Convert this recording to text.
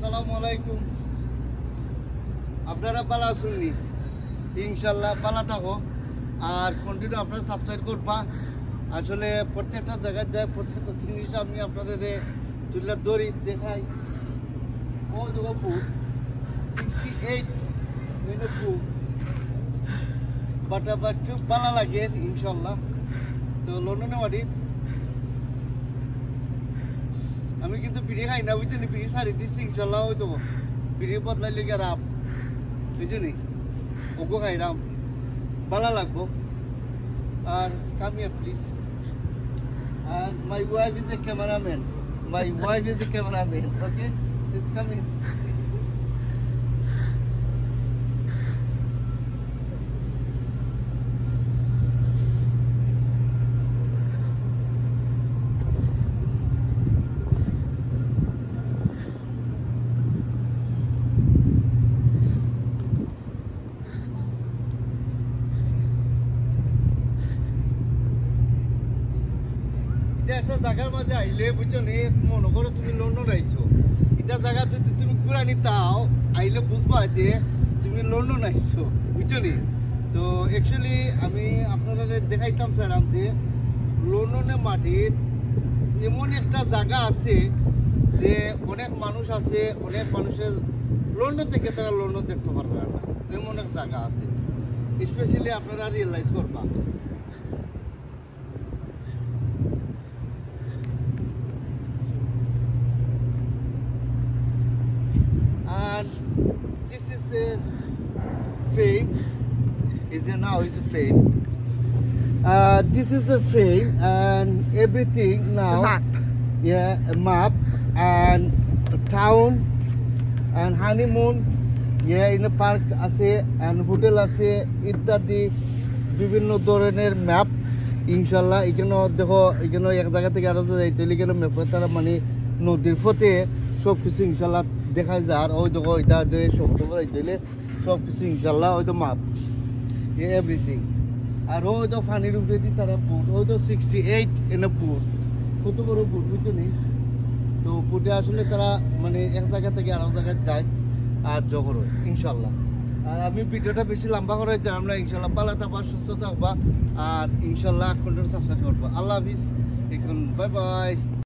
আসসালামু আলাইকুম। আপনারা পালা শুননি, ইনশাল্লাহ পালা থাকো আর কন্টিনিউ আপনারা সাবস্ক্রাইব করবা। আসলে প্রত্যেকটা জায়গায় যায়, প্রত্যেকটা জিনিস আমি আপনাদের তুলে ধরি দেখাই। ও দেখো বুক 68 বুক বাট আবার একটু পালা লাগে ইনশাল্লাহ। তো লন্ডনে মাটিত আমি কিন্তু বিড়ি খাই না, বুঝছেন? বিড়ি ছাড়ি দিচ্ছি ইনশাল্লাহ। ওই তো বিড়ির বদলাই লেগে রাম, বুঝছেনি? ওগো খাইরাম, ভালো লাগবো। আর come here please. And my wife is a cameraman. My wife is a cameraman. Okay, please come in. একটা জায়গার মাঝে আইলে বুঝছো নি, মনে করো তুমি লন্ডন আইছো, এটা জায়গা যদি তুমি ঘুরানি তাও আইলে বুঝবা যে তুমি লন্ডন আইছো, বুঝছো নি? তো অ্যাকচুয়ালি আমি আপনারা দেখাইতাম স্যারাম যে লন্ডনের মাটির এমন একটা জায়গা আছে যে অনেক মানুষ আছে, অনেক মানুষের লন্ডন থেকে তারা লন্ডন দেখতে পারবে না, এমন এক জায়গা আছে। স্পেশালি আপনারা রিয়েলাইজ করবা। And this is a train. Now it's a train. This is the train and everything now. The map. Yeah, a map and a town and honeymoon. Yeah, in a park আছে and hotel আছে ইত্যাদি বিভিন্ন ধরনের map. ইনশাল্লাহ এখানে দেখো, এখানে এক জায়গা থেকে আরো যাইতে হলে এখানে ম্যাপে তারা মানে নদীর পথে সব কিছু ইনশাল্লাহ দেখা যায়। আর ওই দেখো এটা সব দিলে সব কিছু ইনশাল্লাহ ওই তো মাপ এভরিথিং। আর ওই তো পানির উপরে দিয়ে তারা বুট, ওই তো 68 এনে বুট, কত বড় বুট, বুঝছো নি? তো বুটে আসলে তারা মানে এক জায়গা থেকে আরো জায়গায় যায় আর জগর হয় ইনশাল্লাহ। আর আমি ভিডিওটা বেশি লম্বা করে জানাম না, ইনশাল্লাহ ভালো থাকবা, সুস্থ থাকবা আর ইনশাল্লাহ কন্টেন্ট সাবস্ক্রাইব করবা। আল্লাহ হাফিজ, এখন বাই বাই।